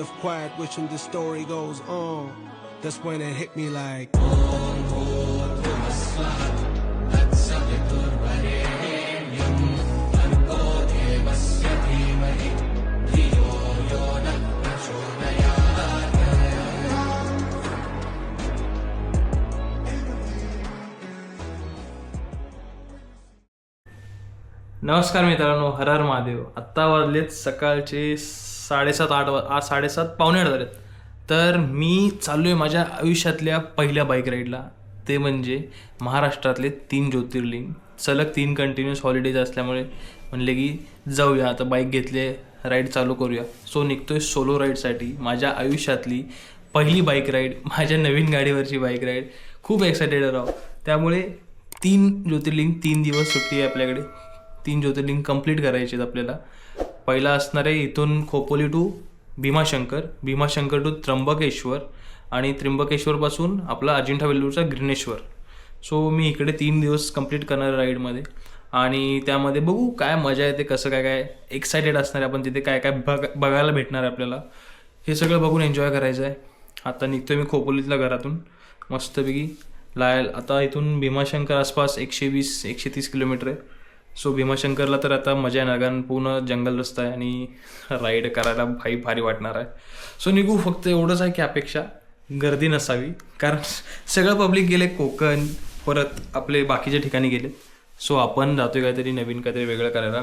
Quiet, wishing the story goes on. That's when it hit me like. नमस्कार मित्रांनो, हर हर महादेव. आत्ता वाजलेत सकाळचे 7:30-8 आज 7:30 पावणे 8 झालेत. तर मी चाललो आहे माझ्या आयुष्यातल्या पहिल्या बाईक राईडला. ते म्हणजे महाराष्ट्रातले 3 ज्योतिर्लिंग. सलग 3 कंटिन्युअस हॉलिडेज असल्यामुळे म्हणले की जाऊया, आता बाईक घेतले, राईड चालू करूया. सो निघतोय सोलो राईडसाठी. माझ्या आयुष्यातली पहिली बाईक राईड, माझ्या नवीन गाडीवरची बाईक राईड. खूप एक्सायटेड राहू. त्यामुळे 3 ज्योतिर्लिंग, 3 दिवस सुट्टी आहे आपल्याकडे. 3 ज्योतिर्लिंग कंप्लीट करायचे आहेत आपल्याला. पहिला असणार आहे इथून खोपोली टू भीमाशंकर, भीमाशंकर टू त्र्यंबकेश्वर आणि त्र्यंबकेश्वरपासून आपला अजिंठा वेल्लोरचा ग्रिनेश्वर. सो मी इकडे 3 दिवस कंप्लीट करणार राईडमध्ये आणि त्यामध्ये बघू काय मजा येते, कसं काय काय एक्सायटेड असणार आहे आपण. तिथे काय काय बघायला भेटणार आहे आपल्याला, हे सगळं बघून एन्जॉय करायचं आहे. आता निघतोय मी खोपोलीतल्या घरातून मस्तपैकी. आता इथून भीमाशंकर आसपास 120-130 किलोमीटर आहे. सो भीमाशंकरला तर आता मजा येणार, कारण पूर्ण जंगल रस्ता आहे आणि राईड करायला भारी वाटणार आहे. सो निघू. फक्त एवढंच आहे की अपेक्षा गर्दी नसावी, कारण सगळं पब्लिक गेले कोकण, परत आपले बाकीच्या ठिकाणी गेले. सो आपण जातोय काहीतरी नवीन, काहीतरी वेगळं करायला.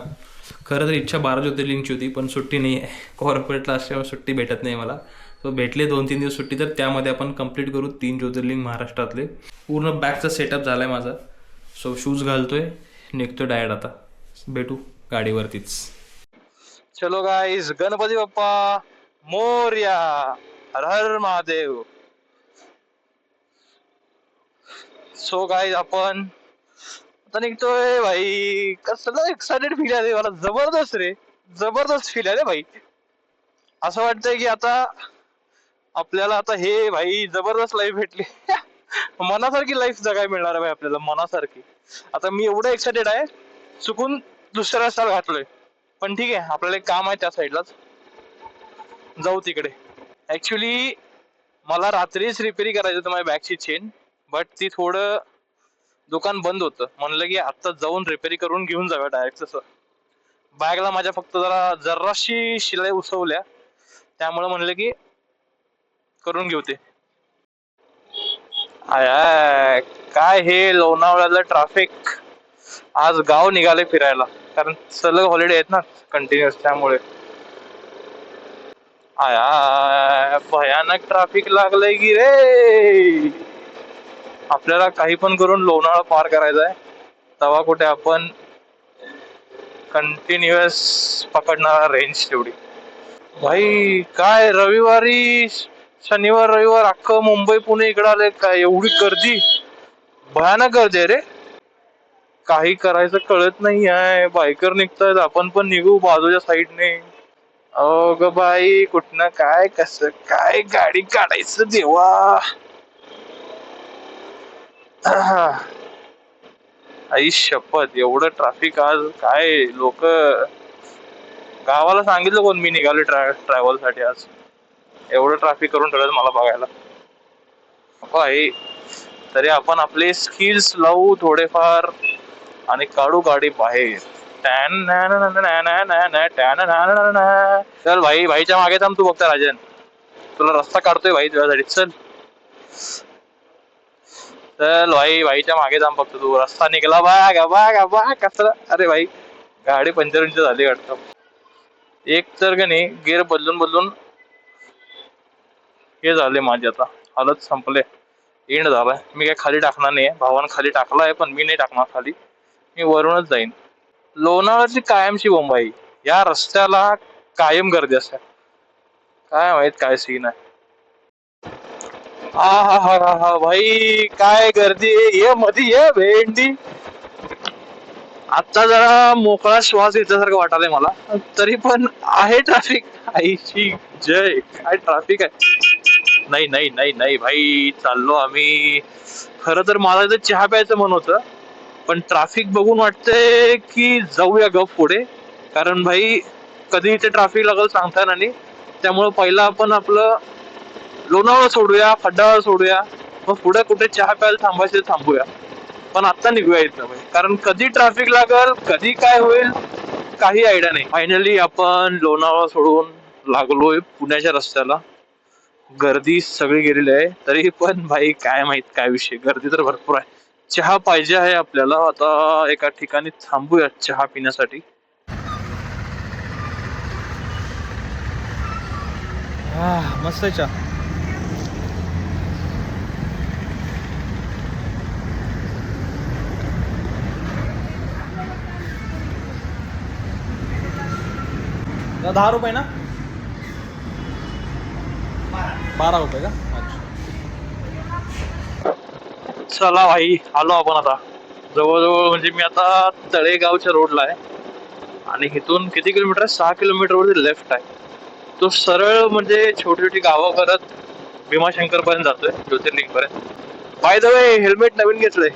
खरं तर इच्छा 12 ज्योतिर्लिंगची होती, पण सुट्टी नाही आहे. कॉर्पोरेटला असल्यामुळे सुट्टी भेटत नाही मला. सो भेटले 2-3 दिवस सुट्टी, तर त्यामध्ये आपण कंप्लीट करू 3 ज्योतिर्लिंग महाराष्ट्रातले. पूर्ण बॅगचा सेटअप झाला आहे माझा. सो शूज घालतोय, निघतो डायरेक्ट. आता भेटू गाडीवरतीच. चलो गाईज, गणपती बाप्पा मोरया, हर हर महादेव. सो गाईज आपण आता निघतोय भाई. कसलं एक्साइटेड फील आहे मला, जबरदस्त रे, जबरदस्त फील आहे भाई. असं वाटतंय की आता आपल्याला आता हे भाई जबरदस्त लाईफ भेटली. मनासारखी लाईफ जगायला मिळणार आहे भाई आपल्याला, मनासारखी. आता मी एवढं एक्सायटेड आहे, चुकून दुसऱ्या रस्त्याला घातलोय, पण ठीक आहे, आपल्याला एक काम आहे त्या साईडलाच, जाऊ तिकडे. ऍक्च्युली मला रात्रीच रिपेअरी करायचं होतं माझ्या बॅगची चेन, बट ती थोडं दुकान बंद होतं. म्हणलं की आता जाऊन रिपेअरी करून घेऊन जाऊया डायरेक्ट. तसं बॅगला माझ्या फक्त जराशी शिलाई उसवल्या, त्यामुळे म्हणलं की करून घेऊ ते. आय काय हे लोणावळ्याला ट्रॅफिक. आज गाव निघाले फिरायला, कारण सलग हॉलिडे आहेत ना कंटिन्युअस, त्यामुळे. आया भयानक ट्रॅफिक लागलंय की रे. आपल्याला काही पण करून लोणावळा पार करायचा आहे, तेव्हा कुठे आपण कंटिन्युअस पकडणार रेंज तेवढी. भाई काय रविवारी, शनिवार रविवार अख्खं मुंबई पुणे इकडे आले, काय एवढी गर्दी, भयानक गर्दी आहे रे. काही करायचं कळत नाही आहे. बायकर निघतायत, आपण पण निघू बाजूच्या साईडने. अहो ग बाई, कुठनं काय कसं काय गाडी काढायचं देवा. आई शपथ, एवढं ट्रॅफिक आज. काय लोक, गावाला सांगितलं कोण मी निघालो ट्रॅव्हल साठी. आज एवढं ट्रॅफिक करून ठेवलं मला बघायला. भाई तरी आपण आपले स्किल्स लावू थोडेफार आणि काढू गाडी बाहेर. चल भाई, भाईच्या मागे थांब तू. बघता राजन, तुला रस्ता काढतोय भाई तुझ्यासाठी. चल चल भाई, भाईच्या मागे थांब फक्त तू. रस्ता निघाला बघ बघ बघ कसं. अरे भाई गाडी पंचर झाली वाटतं. एक तर का नाही गिअर बदलून बदलून हे झाले माझे, आता हालत संपले, एंड झालाय. मी काय खाली टाकणार नाही, भावानं खाली टाकलाय, पण मी नाही टाकणार खाली, मी वरूनच जाईन. लोणावळ्याची कायमची बोंबाई, या रस्त्याला कायम गर्दी असते. काय माहित काय सीन आहे. हा हा हा हा भाई, काय गर्दी ये मधी ये भेंडी. आता जरा मोकळा श्वास घेतल्यासारखं वाटायलंय मला, तरी पण आहे ट्रॅफिक. आईची जय, काय ट्रॅफिक आहे. नाही नाही नाही नाही भाई, चाललो आम्ही. खरं तर मला इथं चहा प्यायचं मन होतं, पण ट्रॅफिक बघून वाटतंय की जाऊया गप पुढे, कारण भाई कधी इथे ट्रॅफिक लागल सांगता ना. त्यामुळे पहिला आपण आपलं लोणावळा सोडूया, खड्डावळ सोडूया, मग पुढे कुठे चहा प्यायला थांबायचं थांबूया. पण आता निघूया इथं भाई, कारण कधी ट्रॅफिक लागल, कधी काय होईल काही आयडिया नाही. फायनली आपण लोणावळा सोडून लागलोय पुण्याच्या रस्त्याला. गर्दी सगळी गेलेली आहे, तरी पण भाई काय माहित काय विषय, गर्दी तर भरपूर आहे. चहा पाहिजे आहे आपल्याला. आता एका ठिकाणी थांबूया चहा पिण्यासाठी. मस्त आहे चहा. ₹10 ना? ₹12 का? चला भाई, आलो आपण आता जवळजवळ. म्हणजे मी आता तळेगावच्या रोडला आहे आणि इथून किती किलोमीटर आहे? 6 किलोमीटर वरती लेफ्ट आहे. तो सरळ म्हणजे छोटी छोटी गावं करत भीमाशंकर पर्यंत जातोय, ज्योतिर्लिंग पर्यंत. बाय द वे, हेल्मेट नवीन घेतलंय.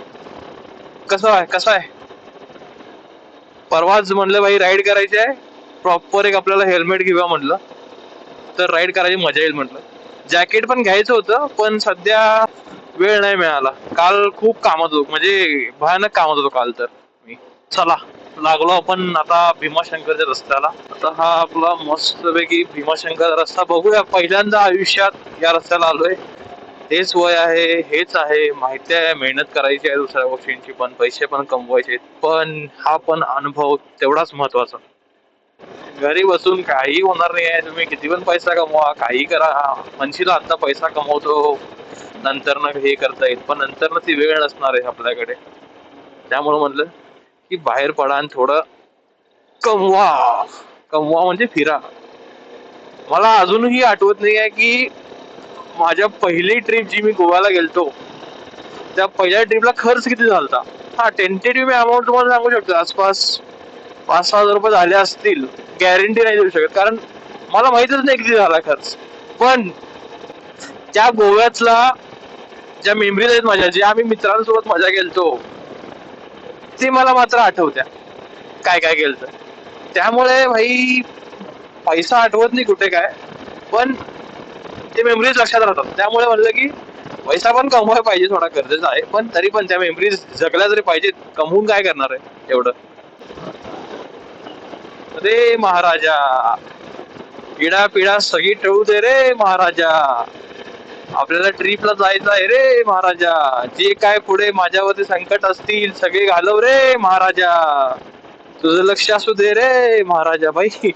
कसं आहे? परवाच म्हणलं भाई राईड करायची आहे, प्रॉपर एक आपल्याला हेल्मेट घेऊया म्हटलं, तर राईड करायची मजा येईल म्हटलं. जॅकेट पण घ्यायचं होतं, पण सध्या वेळ नाही मिळाला. काल खूप कामात होतो, म्हणजे भयानक कामात होतो काल तर मी. चला लागलो आपण आता भीमाशंकरच्या रस्त्याला. आता हा आपला मस्तपैकी भीमाशंकर रस्ता बघूया. पहिल्यांदा आयुष्यात या रस्त्याला आलोय. हेच वय आहे, हेच आहे, माहिती आहे, मेहनत करायची आहे दुसऱ्या गोष्टींची पण, पैसे पण कमवायचे, पण हा पण अनुभव तेवढाच महत्वाचा. घरी बसून काही होणार नाही आहे. तुम्ही किती पण पैसा कमवा, काही करा, म्हणशील आता पैसा कमवतो नंतर ना हे करता येईल, पण नंतर ना ती वेळ नसणार आहे आपल्याकडे. त्यामुळे म्हणलं की बाहेर पडा आणि थोडं कमवा. कमवा म्हणजे फिरा. मला अजूनही आठवत नाही आहे की माझ्या पहिली ट्रिप जी मी गोव्याला गेलतो, त्या पहिल्या ट्रिपला खर्च किती झाला. हा टेंटेटिव्ह अमाऊंट तुम्हाला सांगू शकतो, आसपास 5-6 हजार रुपये झाले असतील. गॅरंटी नाही देऊ शकत, कारण मला माहितच नाही किती झाला खर्च. पण त्या गोव्यातला ज्या मेमरीज आहेत माझ्या, ज्या आम्ही मित्रांसोबत मजा केलतो, ते मला मात्र आठवत्या काय काय केलं. त्यामुळे भाई पैसा आठवत नाही कुठे काय, पण ते मेमरीज लक्षात राहतात. त्यामुळे म्हणलं की पैसा पण कमवायला पाहिजे, थोडा गरजेचा आहे, पण तरी पण त्या मेमरीज जगल्या तरी पाहिजेत. कमवून काय करणार आहे एवढं. अरे महाराजा, पिढा पिढा सगळी ठेवू दे रे महाराजा, आपल्याला ट्रिपला जायचं आहे रे महाराजा. जे काय पुढे माझ्यावरती संकट असतील सगळे घालव रे महाराजा, तुझं लक्ष असू दे रे महाराजा. भाई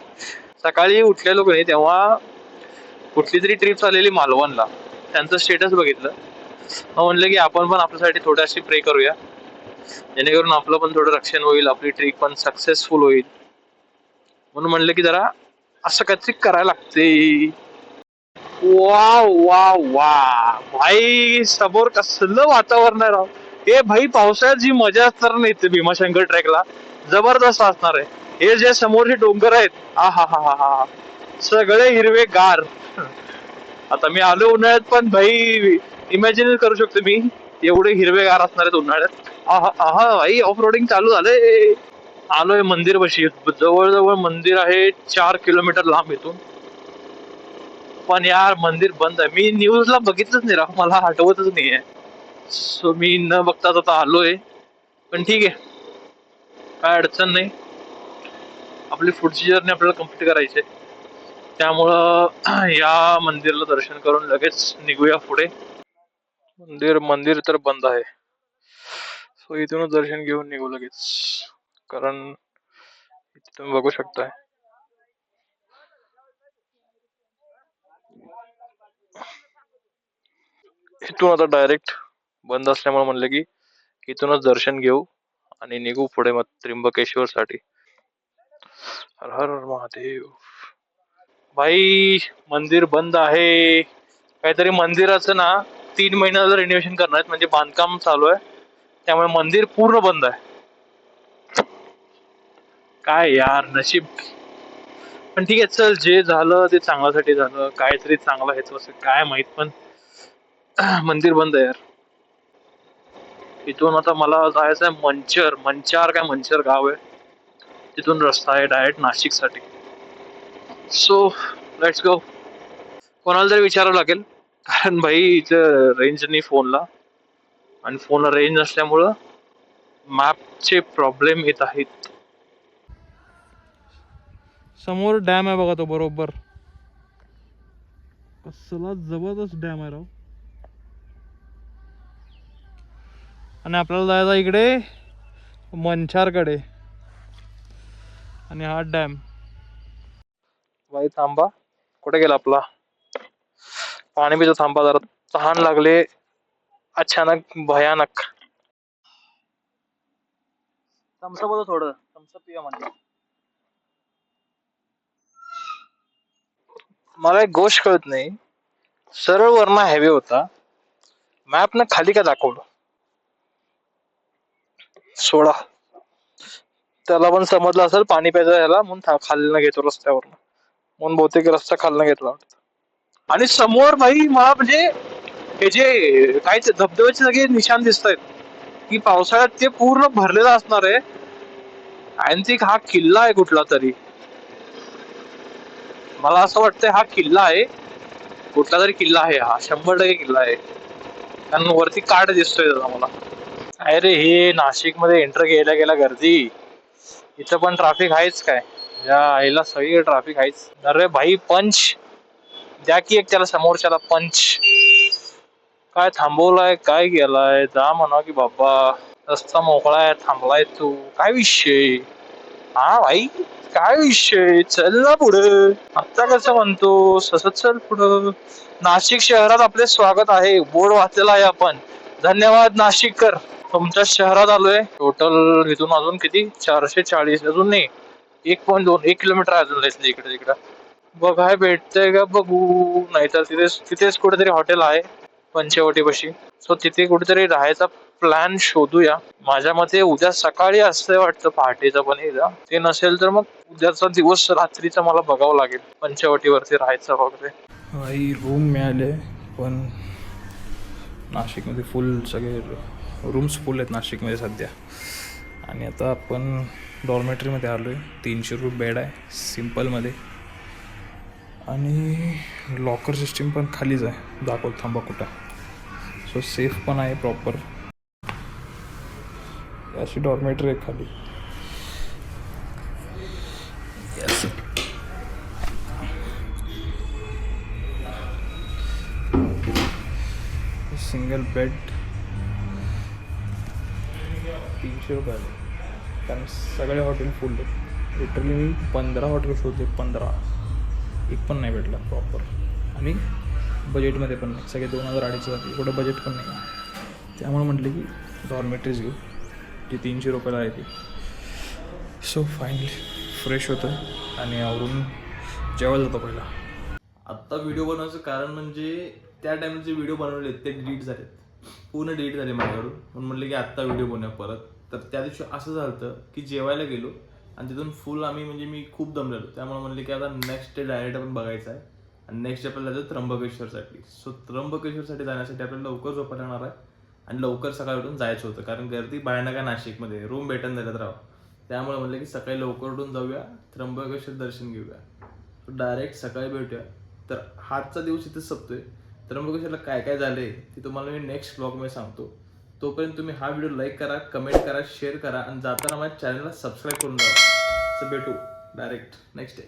सकाळी उठलेलो की नाही, तेव्हा कुठली तरी ट्रिप चाललेली मालवणला, त्यांचं स्टेटस बघितलं. मग म्हणलं की आपण पण आपल्यासाठी थोडीशी प्रे करूया, जेणेकरून आपलं पण थोडं रक्षण होईल, आपली ट्रिप पण सक्सेसफुल होईल. म्हणून म्हणलं की जरा असं काहीतरी करायला लागते. वा वा वा भाई, समोर कसलं वातावरण आहे राव. हे भाई पावसाळ्यात जी मजा असणार नाही इथे भीमाशंकर ट्रेकला, जबरदस्त असणार आहे. हे जे समोरचे डोंगर आहेत, हा हा हा हा हा, सगळे हिरवे गार. आता मी आलो उन्हाळ्यात, पण भाई इमॅजिन करू शकतो मी, एवढे हिरवेगार असणार आहेत उन्हाळ्यात. आहा आहा भाई, ऑफ रोडिंग चालू झालंय. आलोय मंदिर पाशी, जवळजवळ मंदिर आहे 4 किलोमीटर लांब इथून. पण यार मंदिर बंद आहे. मी न्यूजला बघितलंच नाही राव, मला आठवतच नाहीये. सो मी न बघताच आता आलोय. पण ठीक आहे, काय अडचण नाही. आपली पुढची जर्नी आपल्याला कम्प्लीट करायची आहे, त्यामुळं या मंदिरला दर्शन करून लगेच निघूया पुढे. मंदिर तर बंद आहे, सो इथूनच दर्शन घेऊन निघू लगेच. कारण इथे तुम्ही बघू शकताय, इथून आता डायरेक्ट बंद असल्यामुळे म्हणलं की इथूनच दर्शन घेऊ आणि निघू पुढे मग त्र्यंबकेश्वर साठी. हर हर महादेव. भाई मंदिर बंद आहे. काहीतरी मंदिराचं ना 3 महिन्याचं रिनोव्हेशन करणार आहेत, म्हणजे बांधकाम चालू आहे, त्यामुळे मंदिर पूर्ण बंद आहे. काय यार नशीब. पण ठीक आहे, चल जे झालं ते चांगल्यासाठी झालं, काहीतरी चांगलं ह्याचं असं काय माहित, पण मंदिर बंद आहे यार. इथून आता मला जायचं आहे मंचार काय मंचर गाव आहे, तिथून रस्ता आहे डायरेक्ट नाशिक साठी. So let's go. कोणाला तरी विचारावं लागेल, कारण भाई इथं रेंज नाही फोनला, आणि फोनला रेंज नसल्यामुळं मॅपचे प्रॉब्लेम येत आहेत. समोर डॅम आहे बघा तो बरोबर, कसला जबरदस्त डॅम आहे राव. आणि आपल्याला जायचं इकडे मंछारकडे, आणि हा डॅम. भाई थांबा, कुठे गेला आपला पाणी पितो, थांबा जरा, तहान लागले अचानक भयानक. थम्सअप होतं थोडं, थम्सअप पिया म्हणलं. मला एक गोष्ट कळत नाही, सरळ वरनं हायवे होता, मॅप न खाली का दाखवलं. सोडा, त्याला पण समजलं असेल पाणी प्यायचं याला, म्हणून खालनं घेतो रस्त्यावर, म्हणून बहुतेक रस्ता खालनं घेतला. आणि समोर भाई मला म्हणजे हे जे काय धबधब्याचे सगळे निशाण दिसत आहेत की पावसाळ्यात ते पूर्ण भरलेलं असणार आहे. आणि हा किल्ला आहे कुठला तरी, मला असं वाटतंय हा किल्ला आहे, कुठला तरी किल्ला आहे हा, 100% किल्ला आहे, कारण वरती काठ दिसतोय त्याचा मला. अरे हे नाशिक मध्ये एंटर गेल्या गेल्या गर्दी, इथं पण ट्रॅफिक आहेच काय, या आईला सगळीकडे ट्रॅफिक आहेच. अरे भाई पंच द्या की एक त्याला, समोरच्याला पंच. काय थांबवलाय, काय गेलाय, जा म्हणा की बाबा रस्ता मोकळा आहे, थांबलाय तू, काय विषय. हा भाई काय विषय, चल ना पुढे, आता कसं म्हणतो तसं चल पुढं. नाशिक शहरात आपले स्वागत आहे, बोर्ड वाचलेला आहे आपण, धन्यवाद नाशिककर, तुमच्या शहरात आलोय. टोटल इथून अजून किती, 440, अजून नाही 1.2 किलोमीटर अजून इकडे तिकडं. बघाय भेटतंय का बघू, नाहीतर तिथेच कुठेतरी हॉटेल आहे पंचवटीपाशी, सो तिथे कुठेतरी राहायचा प्लॅन शोधूया. माझ्या मते उद्या सकाळी असतंय वाटतं पहाटेचं, पण एकदा ते नसेल तर मग उद्याचा दिवस रात्रीचा मला बघावं लागेल पंचवटीवरती राहायचं वगैरे. भाई रूम मिळाले, पण नाशिकमध्ये फुल, सगळे रूम्स फुल आहेत नाशिकमध्ये सध्या. आणि आता आपण डॉर्मेटरीमध्ये आलो आहे, 300 रुपये बेड आहे सिम्पलमध्ये, आणि लॉकर सिस्टीम पण खालीच आहे, दाखवत थांबा कुठं. सो सेफ पण आहे प्रॉपर, अशी डॉर्मेटरी आहे खाली. सिंगल बेड 300 रुपये, कारण सगळे हॉटेल फुल आहेत. लिटरली मी 15 हॉटेल शोधले, 15, एक पण नाही भेटला प्रॉपर, आणि बजेटमध्ये पण नाही, सगळे 2000-2500 जाते, एवढं बजेट पण नाही. त्यामुळे म्हटलं की डॉर्मेटरीज घेऊ, जी 300 रुपयाला आहे ती. सो फायनली फ्रेश होतं आणि आवरून जेवायला जातो पहिला. आत्ता व्हिडिओ बनवायचं कारण म्हणजे त्या टाईमचे व्हिडिओ बनवले ते डिलीट झालेत, पूर्ण डिलीट झाले माझ्याकडून, म्हणून म्हटलं की आत्ता व्हिडिओ बनवूया परत. तर त्या दिवशी असं झालं की जेवायला गेलो आणि तिथून फुल आम्ही, म्हणजे मी खूप दमलेलो, त्यामुळे म्हणले की आता नेक्स्ट डे डायरेक्ट आपण बघायचं आहे, आणि नेक्स्ट डे आपल्याला जायचं त्र्यंबकेश्वरसाठी. सो त्र्यंबकेश्वरसाठी जाण्यासाठी आपल्याला लवकर झोपायला येणार आहे, आणि लवकर सकाळी उठून जायचं होतं, कारण गर्दी भयानक आहे नाशिकमध्ये, रूम भेटून झाल्यात राव. त्यामुळे म्हणलं की सकाळी लवकर उठून जाऊया, त्र्यंबकेश्वर दर्शन घेऊया, डायरेक्ट सकाळी भेटूया. तर हातचा दिवस इथेच संपतोय. त्र्यंबकेश्वरला काय काय झाले ते तुम्हाला मी नेक्स्ट ब्लॉगमध्ये सांगतो. तोपर्यंत तुम्ही हा व्हिडिओ लाईक करा, कमेंट करा, शेअर करा, आणि जाताना माझ्या चॅनलला सबस्क्राईब करून द्या. सो भेटू डायरेक्ट नेक्स्ट डे.